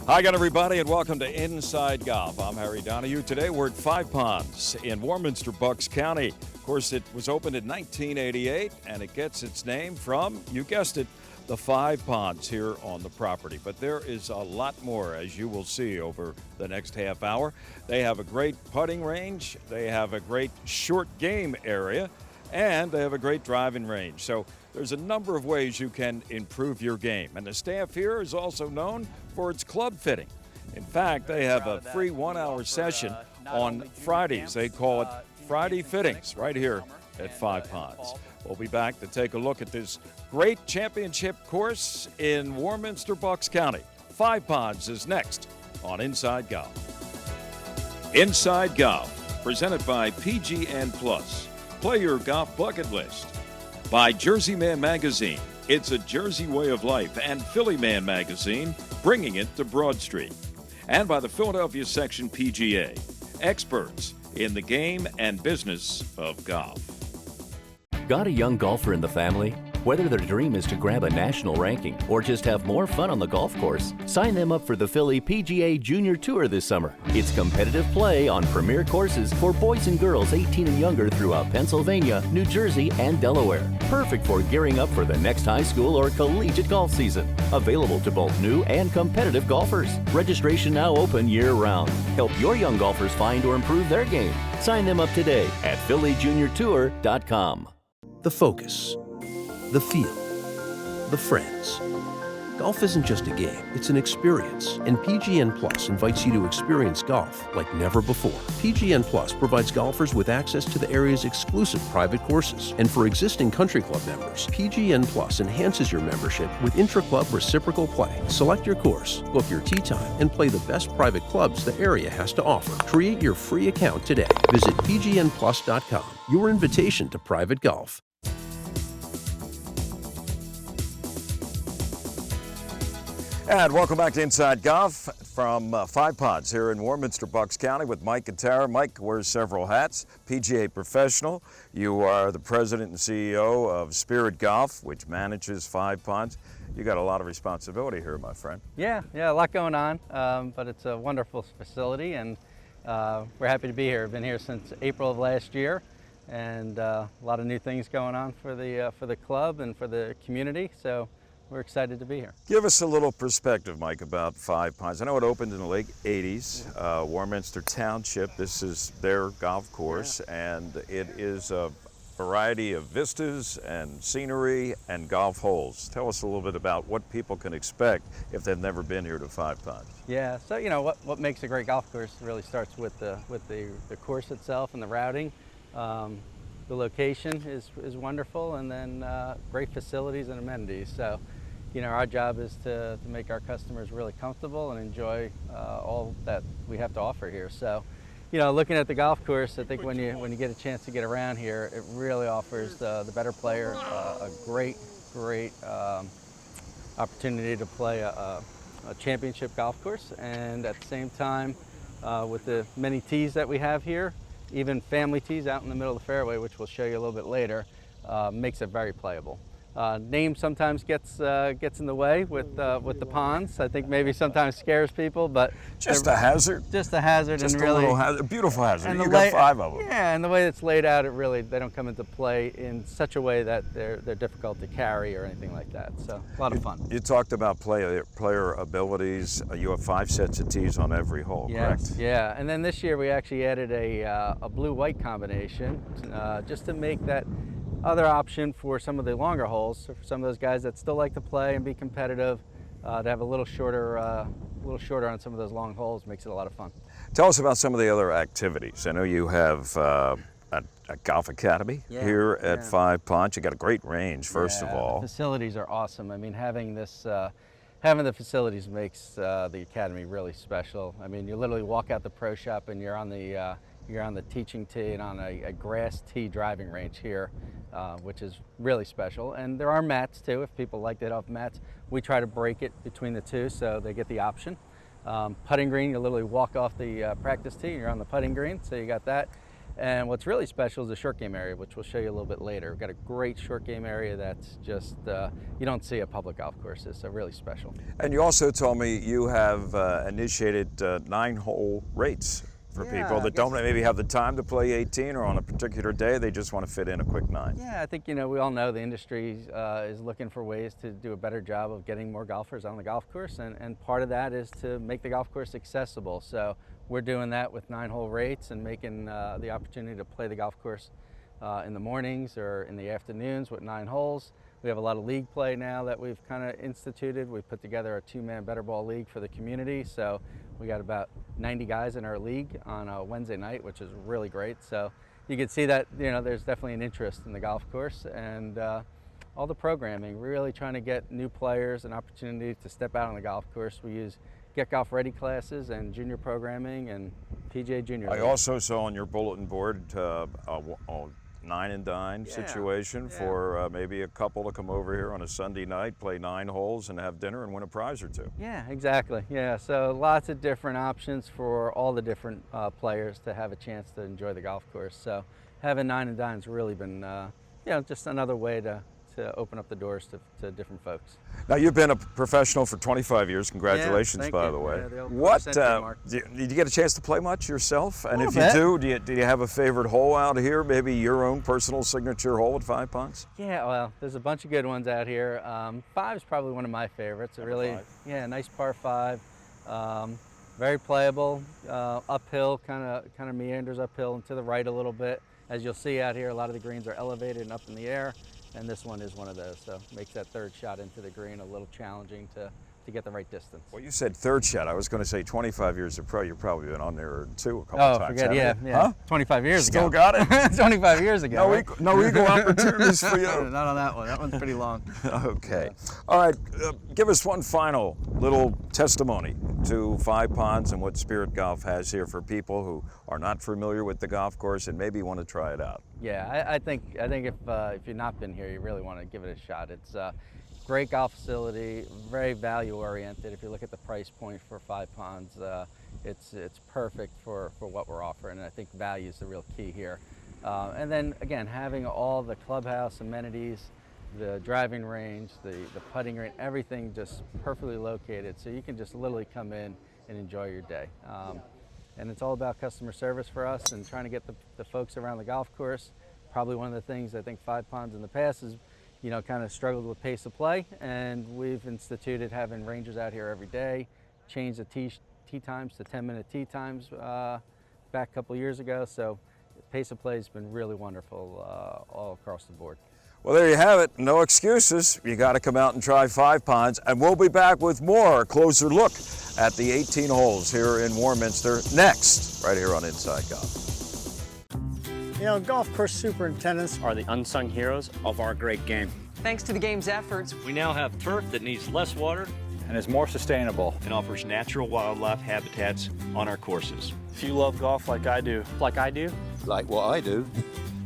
Hi again, everybody, and welcome to Inside Golf. I'm Harry Donahue. Today we're at Five Ponds in Warminster, Bucks County. Of course, it was opened in 1988, and it gets its name from, you guessed it, the Five Ponds here on the property. But there is a lot more, as you will see over the next half hour. They have a great putting range, they have a great short game area, and they have a great driving range. So there's a number of ways you can improve your game. And the staff here is also known for its club fitting. In fact, they have a free 1-hour session on Fridays. They call it Friday Fittings right here at Five Ponds. We'll be back to take a look at this great championship course in Warminster, Bucks County. Five Ponds is next on Inside Golf. Inside Golf, presented by PGN Plus. Play your golf bucket list. By Jersey Man Magazine, it's a Jersey way of life, and Philly Man Magazine, bringing it to Broad Street. And by the Philadelphia Section PGA, experts in the game and business of golf. Got a young golfer in the family? Whether their dream is to grab a national ranking or just have more fun on the golf course, sign them up for the Philly PGA Junior Tour this summer. It's competitive play on premier courses for boys and girls 18 and younger throughout Pennsylvania, New Jersey, and Delaware. Perfect for gearing up for the next high school or collegiate golf season. Available to both new and competitive golfers. Registration now open year-round. Help your young golfers find or improve their game. Sign them up today at phillyjuniortour.com. The focus, the feel, the friends. Golf isn't just a game, it's an experience, and PGN Plus invites you to experience golf like never before. PGN Plus provides golfers with access to the area's exclusive private courses, and for existing country club members, PGN Plus enhances your membership with intra-club reciprocal play. Select your course, book your tee time, and play the best private clubs the area has to offer. Create your free account today. Visit pgnplus.com, your invitation to private golf. And welcome back to Inside Golf from Five Ponds here in Warminster, Bucks County with Mike and Tara. Mike wears several hats, PGA professional. You are the president and CEO of Spirit Golf, which manages Five Ponds. You got a lot of responsibility here, my friend. Yeah, a lot going on, but it's a wonderful facility, and we're happy to be here. I've been here since April of last year, and a lot of new things going on for the club and for the community. So we're excited to be here. Give us a little perspective, Mike, about Five Ponds. I know it opened in the late 80s, Warminster Township. This is their golf course, and it is a variety of vistas and scenery and golf holes. Tell us a little bit about what people can expect if they've never been here to Five Ponds. Yeah, so you know what makes a great golf course really starts with the course itself and the routing. The location is wonderful, and then great facilities and amenities. So, you know, our job is to make our customers really comfortable and enjoy all that we have to offer here. So, you know, looking at the golf course, I think when you get a chance to get around here, it really offers the better player a great opportunity to play a championship golf course, and at the same time, with the many tees that we have here, even family tees out in the middle of the fairway, which we'll show you a little bit later, makes it very playable. Name sometimes gets in the way with the ponds. I think maybe sometimes scares people, but just a hazard. Just a hazard, just and a really little hazard, a beautiful hazard. And you got 5 of them. Yeah, and the way it's laid out, they don't come into play in such a way that they're difficult to carry or anything like that. So a lot of fun. You talked about player abilities. You have 5 sets of tees on every hole, correct? Yeah, and then this year we actually added a blue-white combination just to make that other option for some of the longer holes, so for some of those guys that still like to play and be competitive, to have a little shorter on some of those long holes makes it a lot of fun. Tell us about some of the other activities. I know you have a golf academy here at Five Ponds. You got a great range, first of all. The facilities are awesome. I mean, having the facilities makes the academy really special. I mean, you literally walk out the pro shop and you're on the teaching tee and on a grass tee driving range here, which is really special. And there are mats too, if people like to hit off mats. We try to break it between the two so they get the option. Putting green, you literally walk off the practice tee and you're on the putting green, so you got that. And what's really special is the short game area, which we'll show you a little bit later. We've got a great short game area that's just, you don't see at public golf courses, so really special. And you also told me you have initiated 9-hole rates for people that don't maybe have the time to play 18, or on a particular day they just want to fit in a quick 9. Yeah, I think, you know, we all know the industry is looking for ways to do a better job of getting more golfers on the golf course, and part of that is to make the golf course accessible. So we're doing that with 9-hole rates and making the opportunity to play the golf course in the mornings or in the afternoons with 9 holes. We have a lot of league play now that we've kind of instituted. We've put together a 2-man better ball league for the community. So we got about 90 guys in our league on a Wednesday night, which is really great. So you can see that, you know, there's definitely an interest in the golf course, and all the programming, we're really trying to get new players an opportunity to step out on the golf course. We use Get Golf Ready classes and junior programming and PGA Junior. I also saw on your bulletin board a 9 and dine situation for maybe a couple to come over here on a Sunday night, play 9 holes and have dinner and win a prize or 2. Yeah, exactly. Yeah, so lots of different options for all the different players to have a chance to enjoy the golf course. So having 9 and dine's really been, you know, just another way to open up the doors to different folks. Now, you've been a professional for 25 years. Congratulations, by the way. Yeah, the old What, century mark. did you get a chance to play much yourself? And if bit. you do you have a favorite hole out here? Maybe your own personal signature hole at Five Ponds? Yeah, well, there's a bunch of good ones out here. 5 is probably one of my favorites. Number Really, 5. yeah, nice par 5. Very playable, uphill, kind of meanders uphill and to the right a little bit. As you'll see out here, a lot of the greens are elevated and up in the air, and this one is one of those. So makes that third shot into the green a little challenging to get the right distance. Well, you said third shot. I was going to say 25 years of pro. You've probably been on there too a couple Oh, times. forget, haven't yeah, you? Huh? 25 years Still ago. got it? 25 years ago. No, right? no equal opportunities for you. Not on that one. That one's pretty long. Okay. All right. Give us one final little testimony to Five Ponds and what Spirit Golf has here for people who are not familiar with the golf course and maybe want to try it out. Yeah, I think if you've not been here, you really want to give it a shot. It's a great golf facility, very value oriented. If you look at the price point for Five Ponds, it's perfect for what we're offering, and I think value is the real key here. And then again, having all the clubhouse amenities, the driving range, the putting green, everything just perfectly located, so you can just literally come in and enjoy your day. And it's all about customer service for us and trying to get the folks around the golf course. Probably one of the things I think Five Ponds in the past is, you know, kind of struggled with pace of play, and we've instituted having rangers out here every day, changed the tee times to 10-minute tee times back a couple years ago. So pace of play has been really wonderful all across the board. Well, there you have it. No excuses. You got to come out and try Five Ponds, and we'll be back with more, a closer look at the 18 holes here in Warminster next, right here on Inside Golf. You know, golf course superintendents are the unsung heroes of our great game. Thanks to the game's efforts, we now have turf that needs less water and is more sustainable and offers natural wildlife habitats on our courses. If you love golf like I do, like what I do,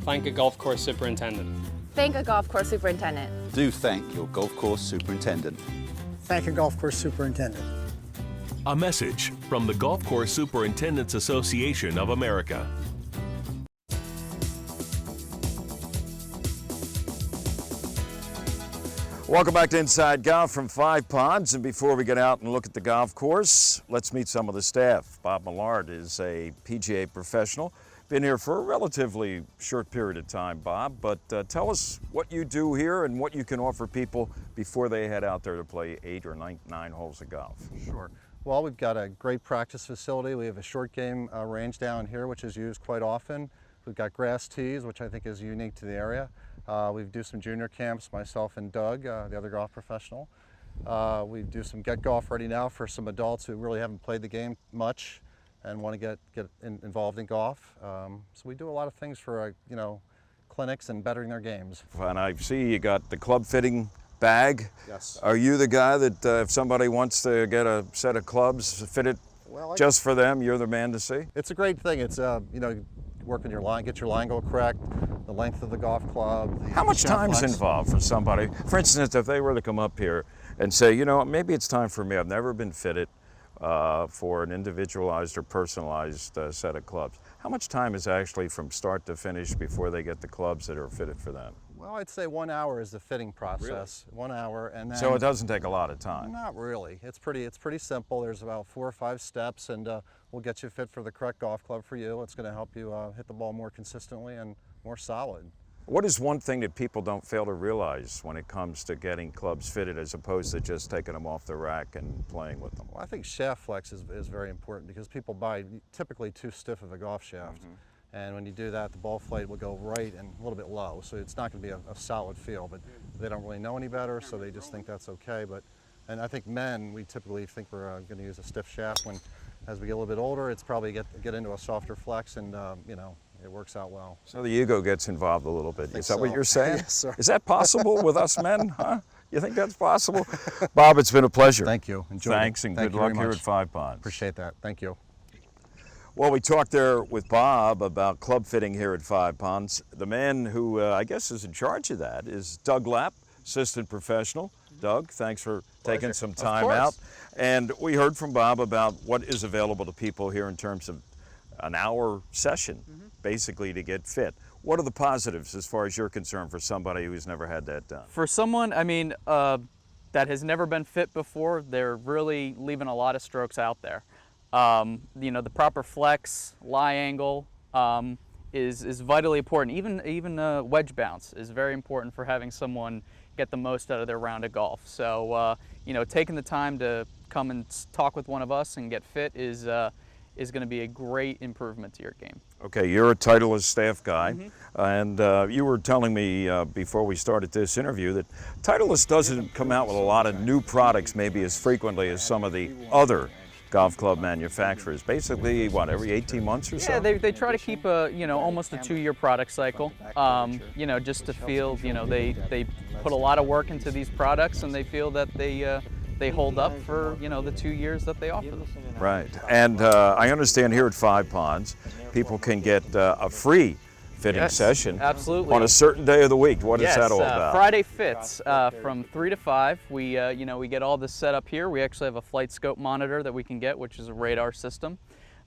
thank a golf course superintendent. Thank a golf course superintendent. Do thank your golf course superintendent. Thank a golf course superintendent. A message from the Golf Course Superintendents Association of America. Welcome back to Inside Golf from Five Ponds, and before we get out and look at the golf course, let's meet some of the staff. Bob Millard is a PGA professional. Been here for a relatively short period of time, Bob, but tell us what you do here and what you can offer people before they head out there to play 8 or 9 holes of golf. Sure. Well, we've got a great practice facility. We have a short game range down here, which is used quite often. We've got grass tees, which I think is unique to the area. We do some junior camps, myself and Doug, the other golf professional. We do some Get Golf Ready now for some adults who really haven't played the game much and want to get involved in golf. So we do a lot of things for you know, clinics and bettering their games. And I see you got the club fitting bag. Yes. Are you the guy that if somebody wants to get a set of clubs fitted just for them, you're the man to see? It's a great thing. It's you know, work on your line, get your line goal correct, the length of the golf club. How much time's involved for somebody? For instance, if they were to come up here and say, you know, maybe it's time for me, I've never been fitted, for an individualized or personalized set of clubs. How much time is actually from start to finish before they get the clubs that are fitted for them? Well, I'd say 1 hour is the fitting process. Really? 1 hour, and then. So it doesn't take a lot of time. Not really. It's pretty simple. There's about 4 or 5 steps, and we'll get you fit for the correct golf club for you. It's going to help you hit the ball more consistently and more solid. What is one thing that people don't fail to realize when it comes to getting clubs fitted as opposed to just taking them off the rack and playing with them? Well, I think shaft flex is very important because people buy typically too stiff of a golf shaft. And when you do that, the ball flight will go right and a little bit low. So it's not going to be a solid feel, but they don't really know any better, so they just think that's okay. And I think men, we typically think we're going to use a stiff shaft. When, as we get a little bit older, it's probably get into a softer flex, and you know, it works out well. So the ego gets involved a little bit. Is that what you're saying? Yes, sir. Is that possible with us men, huh? You think that's possible? Bob, it's been a pleasure. Thank you. Enjoyed Thanks, it. and Thank good you luck very here much. at Five Ponds. Appreciate that. Thank you. Well, we talked there with Bob about club fitting here at Five Ponds. The man who I guess is in charge of that is Doug Lapp, assistant professional. Doug, thanks for taking some time out. And we heard from Bob about what is available to people here in terms of an hour session, basically, to get fit. What are the positives as far as you're concerned for somebody who's never had that done? For someone, I mean, that has never been fit before, they're really leaving a lot of strokes out there. You know, the proper flex, lie angle is vitally important. Even wedge bounce is very important for having someone get the most out of their round of golf. So, you know, taking the time to come and talk with one of us and get fit is going to be a great improvement to your game. Okay, you're a Titleist staff guy, and you were telling me before we started this interview that Titleist doesn't come out with a lot of new products maybe as frequently as some of the other golf club manufacturers. Basically, what, every 18 months or so? Yeah, they try to keep you know, almost a 2-year product cycle. You know, just to feel, you know, they put a lot of work into these products, and they feel that they hold up for, you know, the 2 years that they offer them. Right, and I understand here at Five Ponds, people can get a free fitting session absolutely on a certain day of the week. What is that all about? Friday fits from 3 to 5. We you know, we get all this set up here. We actually have a flight scope monitor that we can get, which is a radar system,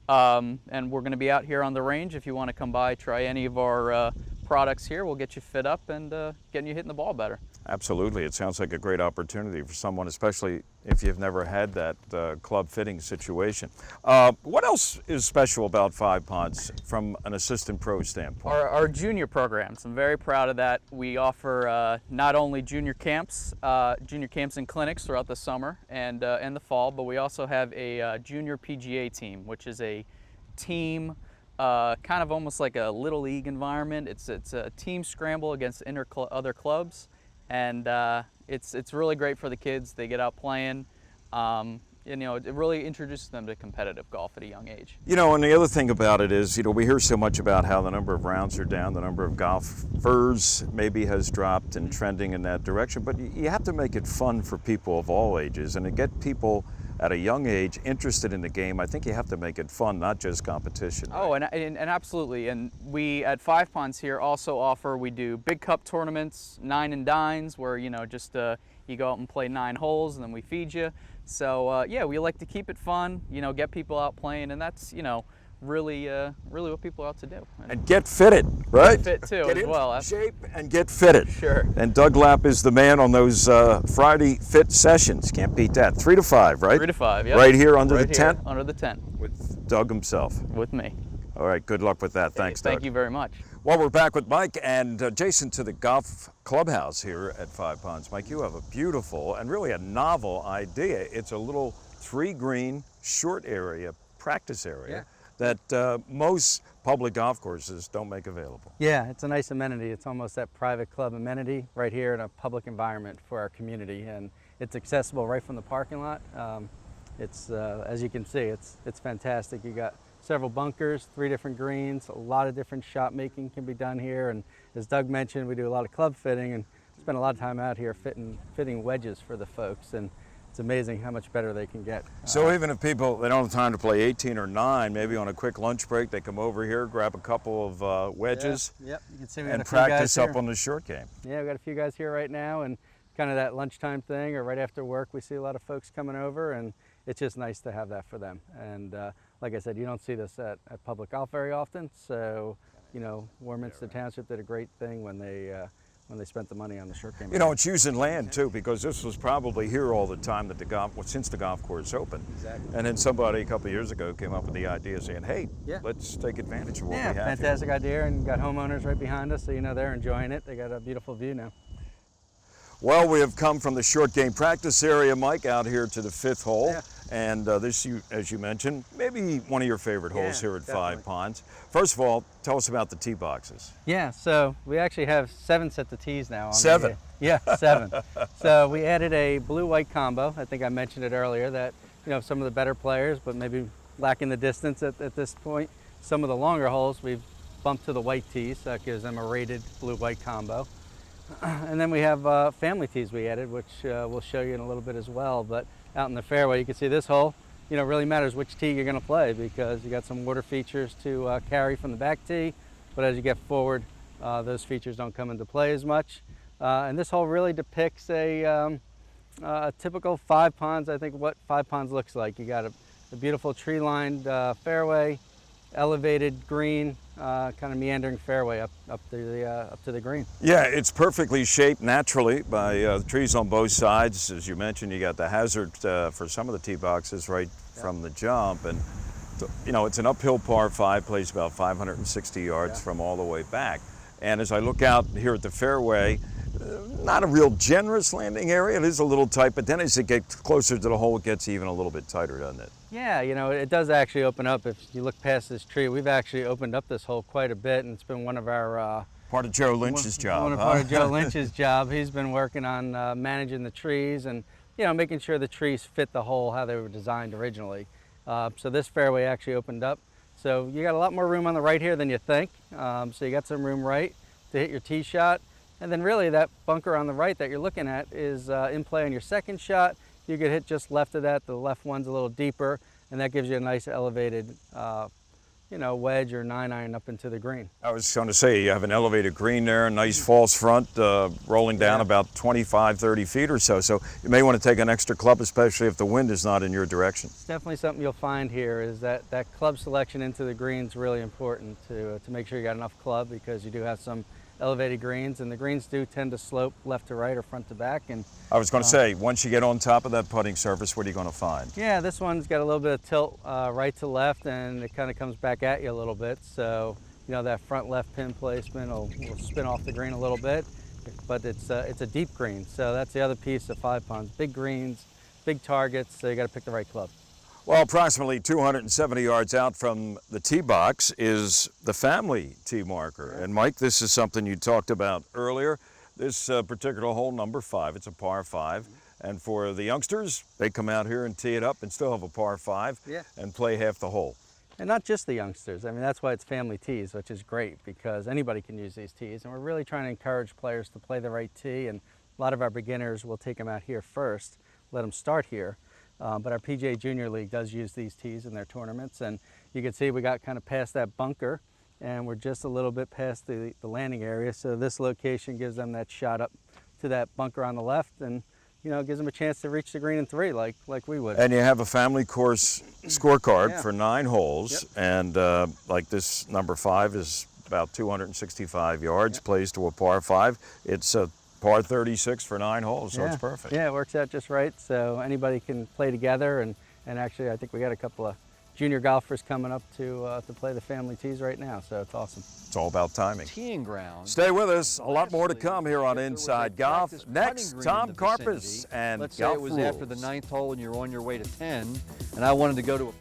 and we're going to be out here on the range. If you want to come by, try any of our products here, we'll get you fit up and getting you hitting the ball better. Absolutely, it sounds like a great opportunity for someone, especially if you've never had that club fitting situation. What else is special about Five Ponds from an assistant pro standpoint? Our junior programs, I'm very proud of that. We offer not only junior camps and clinics throughout the summer and the fall, but we also have a junior PGA team, which is a team kind of almost like a little league environment. It's a team scramble against other clubs. And it's really great for the kids. They get out playing. You know, it really introduces them to competitive golf at a young age. You know, and the other thing about it is, you know, we hear so much about how the number of rounds are down, the number of golfers maybe has dropped and trending in that direction, but you have to make it fun for people of all ages, and to get people at a young age interested in the game, I think you have to make it fun, not just competition. Oh, and absolutely. And we at Five Ponds here also offer, we do big cup tournaments, 9 and dines, where, you know, just you go out and play 9 holes and then we feed you. So yeah, we like to keep it fun, you know, get people out playing, and that's, you know, really what people are out to do. And get fitted, right? Get fit too, get as in well. shape and get fitted. Sure. And Doug Lapp is the man on those Friday fit sessions. Can't beat that. 3 to 5, right? 3 to 5, yeah. Right here under the tent? Under the tent. With Doug himself. With me. All right, good luck with that. Thanks, Doug. Thank you very much. Well, we're back with Mike and Jason to the golf clubhouse here at Five Ponds. Mike, you have a beautiful and really a novel idea. It's a little 3-green, short area, practice area that most public golf courses don't make available. Yeah, it's a nice amenity. It's almost that private club amenity right here in a public environment for our community, and it's accessible right from the parking lot. It's as you can see, it's fantastic. You got several bunkers, 3 different greens, a lot of different shot making can be done here, and as Doug mentioned, we do a lot of club fitting and spend a lot of time out here fitting wedges for the folks, and it's amazing how much better they can get. So even if people, they don't have time to play 18 or 9, maybe on a quick lunch break, they come over here, grab a couple of wedges, Yep. You can see we got and a few guys practice up here. on the short game. Yeah, we got a few guys here right now, and kind of that lunchtime thing, or right after work, we see a lot of folks coming over, and it's just nice to have that for them. And like I said, you don't see this at public golf very often. So, you know, Warminster Township did a great thing when they spent the money on the short game. You know, it's using land too, because this was probably here all the time that since the golf course opened. Exactly. And then somebody a couple of years ago came up with the idea saying, hey, yeah, let's take advantage of what yeah, we have fantastic here. idea, and got homeowners right behind us, so you know they're enjoying it. They got a beautiful view now. Well, we have come from the short game practice area, Mike, out here to the 5th hole. Yeah. And this, as you mentioned, maybe one of your favorite holes here at definitely. Five Ponds. First of all, tell us about the tee boxes. Yeah, so we actually have 7 sets of tees now. 7? Yeah, 7. So we added a blue-white combo. I think I mentioned it earlier that, you know, some of the better players, but maybe lacking the distance at this point. Some of the longer holes we've bumped to the white tees, so that gives them a rated blue-white combo. And then we have family tees we added, which we'll show you in a little bit as well. But out in the fairway, you can see this hole, you know, really matters which tee you're going to play, because you got some water features to carry from the back tee, but as you get forward, those features don't come into play as much. And this hole really depicts a typical Five Ponds, I think, what Five Ponds looks like. You got a beautiful tree-lined fairway, elevated green, kind of meandering fairway up to the green. Yeah, it's perfectly shaped naturally by the trees on both sides. As you mentioned, you got the hazard for some of the tee boxes right from the jump, and you know, it's an uphill par 5, plays about 560 yards from all the way back. And as I look out here at the fairway, not a real generous landing area. It is a little tight, but then as it gets closer to the hole, it gets even a little bit tighter, doesn't it? Yeah, you know, it does actually open up. If you look past this tree, we've actually opened up this hole quite a bit, and it's been one of our part of Joe Lynch's job. Part of Joe Lynch's job. He's been working on managing the trees and, you know, making sure the trees fit the hole how they were designed originally. So this fairway actually opened up. So you got a lot more room on the right here than you think. So you got some room right to hit your tee shot. And then really that bunker on the right that you're looking at is in play on your second shot. You could hit just left of that. The left one's a little deeper, and that gives you a nice elevated, you know, wedge or 9-iron up into the green. I was going to say, you have an elevated green there, a nice false front, rolling down about 25, 30 feet or so. So you may want to take an extra club, especially if the wind is not in your direction. It's definitely something you'll find here, is that club selection into the green is really important to make sure you got enough club, because you do have some elevated greens, and the greens do tend to slope left to right or front to back. And I was going to say, once you get on top of that putting surface, what are you going to find? Yeah, this one's got a little bit of tilt right to left, and it kind of comes back at you a little bit. So, you know, that front left pin placement will spin off the green a little bit, but it's a deep green. So that's the other piece of Five Ponds. Big greens, big targets, so you got to pick the right club. Well, approximately 270 yards out from the tee box is the family tee marker. And Mike, this is something you talked about earlier. This particular hole, number 5, it's a par 5. And for the youngsters, they come out here and tee it up and still have a par 5 and play half the hole. And not just the youngsters. I mean, that's why it's family tees, which is great, because anybody can use these tees. And we're really trying to encourage players to play the right tee. And a lot of our beginners will take them out here first, let them start here. But our PGA Junior League does use these tees in their tournaments, and you can see we got kind of past that bunker, and we're just a little bit past the landing area. So this location gives them that shot up to that bunker on the left, and you know, it gives them a chance to reach the green in 3 like we would. And you have a family course scorecard for 9 holes, and like this number 5 is about 265 yards, plays to a par 5. It's a par 36 for 9 holes, so it's perfect. Yeah, it works out just right. So anybody can play together, and actually I think we got a couple of junior golfers coming up to play the family tees right now, so it's awesome. It's all about timing. Teeing ground. Stay with us. A lot more to come here on Inside Golf. Next, Tom Karpus and Let's Golf say it was Rules. after the 9th hole and you're on your way to 10, and I wanted to go to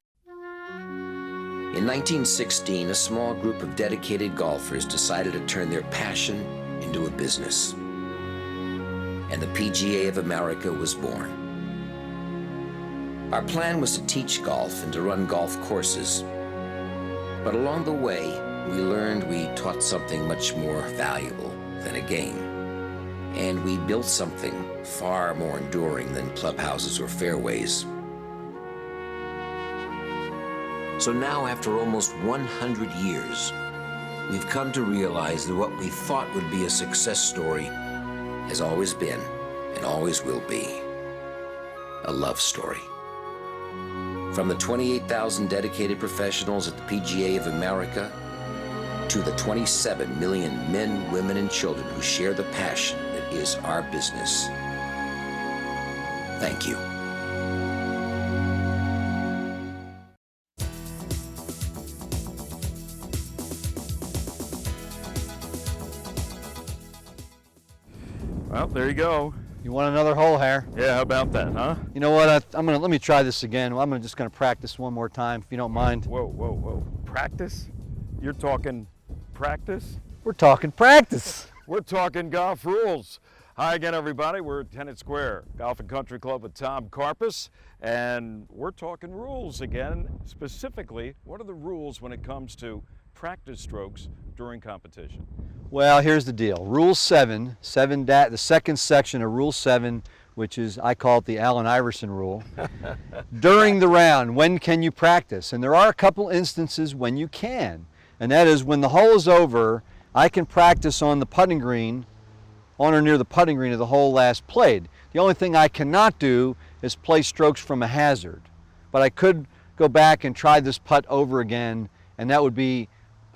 In 1916, a small group of dedicated golfers decided to turn their passion into a business. And the PGA of America was born. Our plan was to teach golf and to run golf courses. But along the way, we learned we taught something much more valuable than a game. And we built something far more enduring than clubhouses or fairways. So now, after almost 100 years, we've come to realize that what we thought would be a success story has always been, and always will be, a love story. From the 28,000 dedicated professionals at the PGA of America to the 27 million men, women, and children who share the passion that is our business, thank you. Well, there you go. You want another hole, Hare? Yeah, how about that, huh? You know what? Let me try this again. I'm just gonna practice one more time, if you don't mind. Whoa, whoa, whoa! Practice? You're talking practice? We're talking practice. We're talking golf rules. Hi again, everybody. We're at Tennet Square Golf and Country Club with Tom Karpus, and we're talking rules again. Specifically, what are the rules when it comes to practice strokes during competition? Well, here's the deal. Rule 7, the second section of Rule 7, which is, I call it the Allen Iverson rule. During the round, when can you practice? And there are a couple instances when you can. And that is when the hole is over, I can practice on the putting green, on or near the putting green of the hole last played. The only thing I cannot do is play strokes from a hazard. But I could go back and try this putt over again, and that would be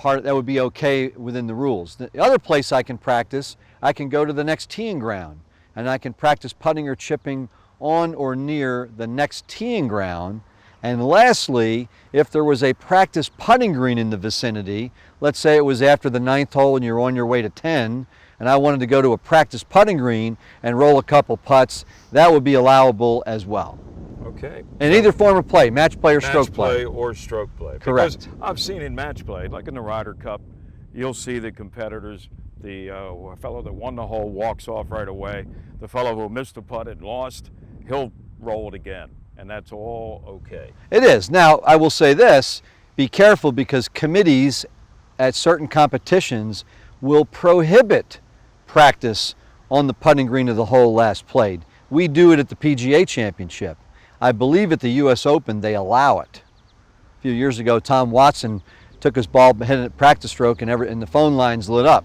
okay within the rules. The other place I can practice, I can go to the next teeing ground, and I can practice putting or chipping on or near the next teeing ground. And lastly, if there was a practice putting green in the vicinity, let's say it was after the 9th hole and you're on your way to 10, and I wanted to go to a practice putting green and roll a couple putts, that would be allowable as well. Okay. In either form of play, match play or stroke play. Match play or stroke play. Correct. Because I've seen in match play, like in the Ryder Cup, you'll see the competitors, the fellow that won the hole walks off right away. The fellow who missed the putt and lost, he'll roll it again. And that's all okay. It is. Now, I will say this, be careful because committees at certain competitions will prohibit practice on the putting green of the hole last played. We do it at the PGA Championship. I believe at the US Open they allow it. A few years ago, Tom Watson took his ball, hit it at practice stroke, and the phone lines lit up.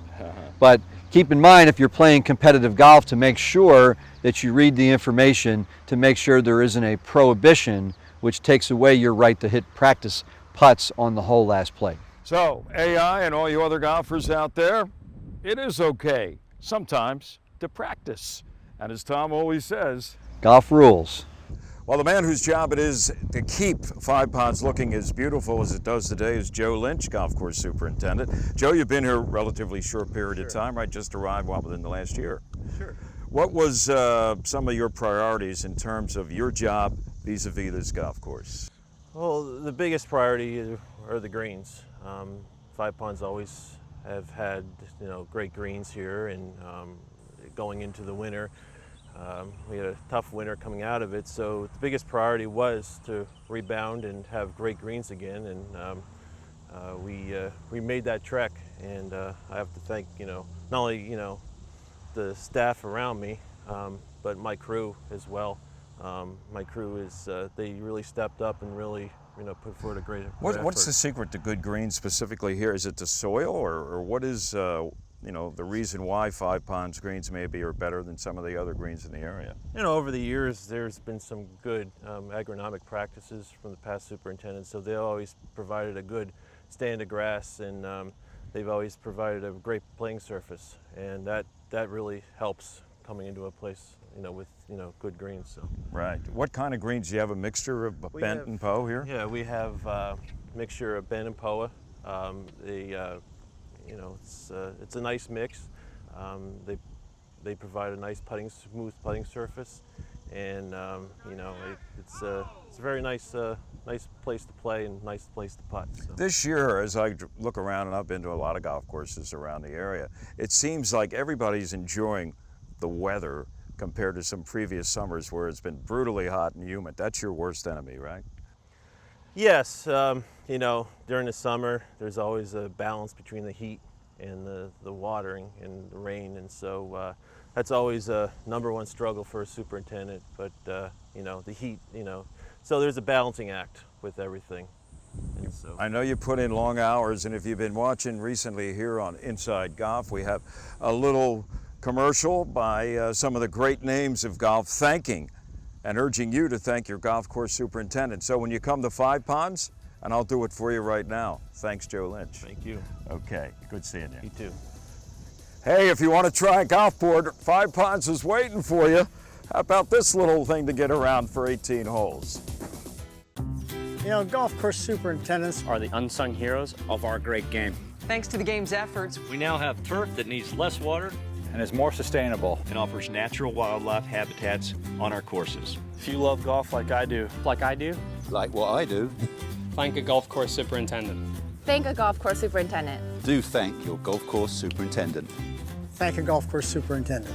But keep in mind, if you're playing competitive golf, to make sure that you read the information to make sure there isn't a prohibition which takes away your right to hit practice putts on the hole last play. So, AI and all you other golfers out there, it is okay sometimes to practice. And as Tom always says, golf rules. Well, the man whose job it is to keep Five Ponds looking as beautiful as it does today is Joe Lynch, golf course superintendent. Joe, you've been here a relatively short period of time, right? Just arrived within the last year. Sure. What was some of your priorities in terms of your job vis-a-vis this golf course? Well, the biggest priority are the greens. Five Ponds always have had, great greens here, and going into the winter, we had a tough winter coming out of it, so the biggest priority was to rebound and have great greens again, and we made that trek, and I have to thank, not only, the staff around me, but my crew as well. My crew is, they really stepped up and really, put forward a great effort. What's the secret to good greens specifically here? Is it the soil, or what is, the reason why Five Ponds greens maybe are better than some of the other greens in the area? Over the years, there's been some good agronomic practices from the past superintendents, so they always provided a good stand of grass, and they've always provided a great playing surface, and that really helps coming into a place, with, good greens. So. Right. What kind of greens? Do you have a mixture of bent and Poa here? Yeah, we have a mixture of bent and Poa. It's a nice mix. They provide a nice smooth putting surface, and it's a very nice place to play and nice place to putt. So. This year, as I look around, and I've been to a lot of golf courses around the area, it seems like everybody's enjoying the weather compared to some previous summers where it's been brutally hot and humid. That's your worst enemy, right? Yes, during the summer, there's always a balance between the heat and the watering and the rain, and so that's always a #1 struggle for a superintendent. But the heat, so there's a balancing act with everything. And so. I know you put in long hours, and if you've been watching recently here on Inside Golf, we have a little commercial by some of the great names of golf thanking and urging you to thank your golf course superintendent. So when you come to Five Ponds, and I'll do it for you right now. Thanks, Joe Lynch. Thank you. Okay, good seeing you. You too. Hey, if you want to try a golf board, Five Ponds is waiting for you. How about this little thing to get around for 18 holes? You know, golf course superintendents Are the unsung heroes Of our great game. Thanks to the game's efforts, We now have turf that needs less water And is more sustainable. and offers natural wildlife habitats on our courses. If you love golf like I do, Like what I do, thank a golf course superintendent. Thank a golf course superintendent. do thank your golf course superintendent. thank a golf course superintendent.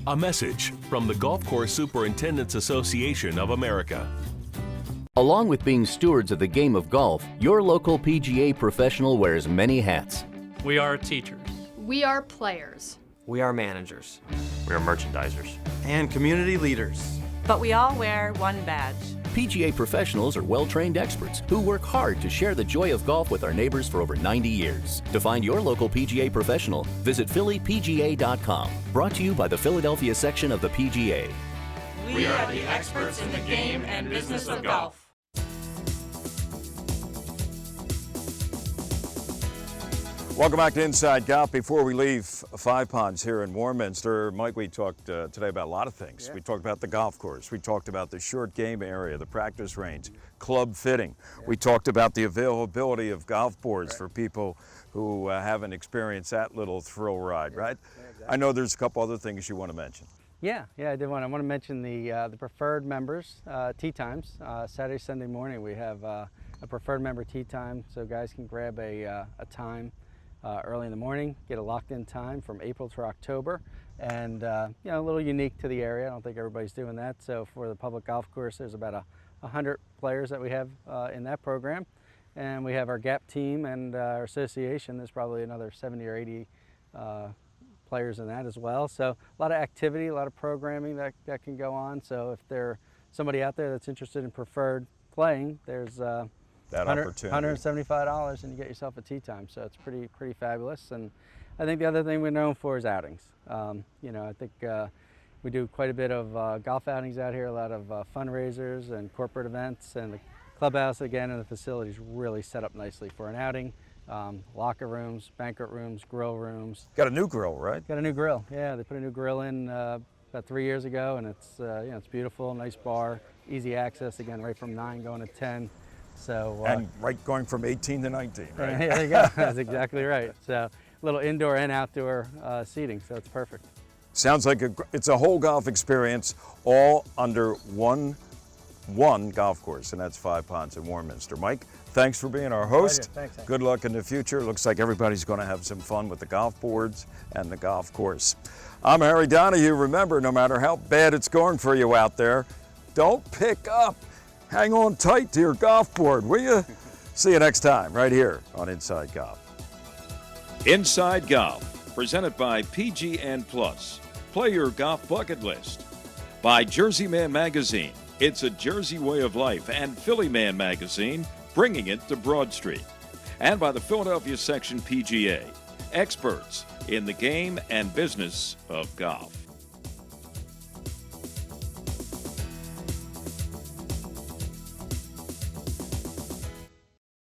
A message from the Golf Course Superintendents Association of America. Along with being stewards of the game of golf, your local PGA professional wears many hats. We are teachers. We are players. we are managers We are merchandisers. and community leaders. But we all wear one badge. PGA professionals are well-trained experts who work hard to share the joy of golf with our neighbors for over 90 years. To find your local PGA professional, visit phillypga.com. Brought to you by the Philadelphia section of the PGA. We are the experts in the game and business of golf. Welcome back to Inside Golf. Before we leave Five Ponds here in Warminster, Mike, we talked today about a lot of things. We talked about the golf course. We talked about the short game area, the practice range, club fitting. We talked about the availability of golf boards for people who haven't experienced that little thrill ride, right? I know there's a couple other things you want to mention. Yeah, I did want to mention the preferred members tee times. Saturday, Sunday morning we have a preferred member tee time, so guys can grab a time early in the morning, get a locked-in time from April to October, and you know, a little unique to the area. I don't think everybody's doing that. So for the public golf course, there's about 100 players that we have in that program, and we have our GAP team and our association. There's probably another 70 or 80 players in that as well. So a lot of activity, a lot of programming that can go on. So if there's somebody out there that's interested in preferred playing, there's that opportunity. $175 and you get yourself a tee time. So it's pretty fabulous. And I think the other thing we're known for is outings. You know, I think we do quite a bit of golf outings out here, a lot of fundraisers and corporate events, and the clubhouse again and the facilities really set up nicely for an outing. Locker rooms, banquet rooms, grill rooms. Got a new grill, right? Got a new grill. Yeah, they put a new grill in about 3 years ago, and it's you know, it's beautiful, nice bar, easy access again, right from 9 going to 10. So and right going from 18 to 19, right? Yeah, there you go. That's exactly right. So a little indoor and outdoor seating, so it's perfect. Sounds like it's a whole golf experience, all under one golf course, and that's Five Ponds in Warminster. Mike, thanks for being our host. Thanks. Good luck in the future. Looks like everybody's going to have some fun with the golf boards and the golf course. I'm Harry Donahue. Remember, no matter how bad it's going for you out there, don't pick up. Hang on tight to your golf board, will you? See you next time right here on Inside Golf. Inside Golf, presented by PGN Plus. Play your golf bucket list. By Jersey Man Magazine. It's a Jersey way of life, and Philly Man Magazine, bringing it to Broad Street. And by the Philadelphia Section PGA, experts in the game and business of golf.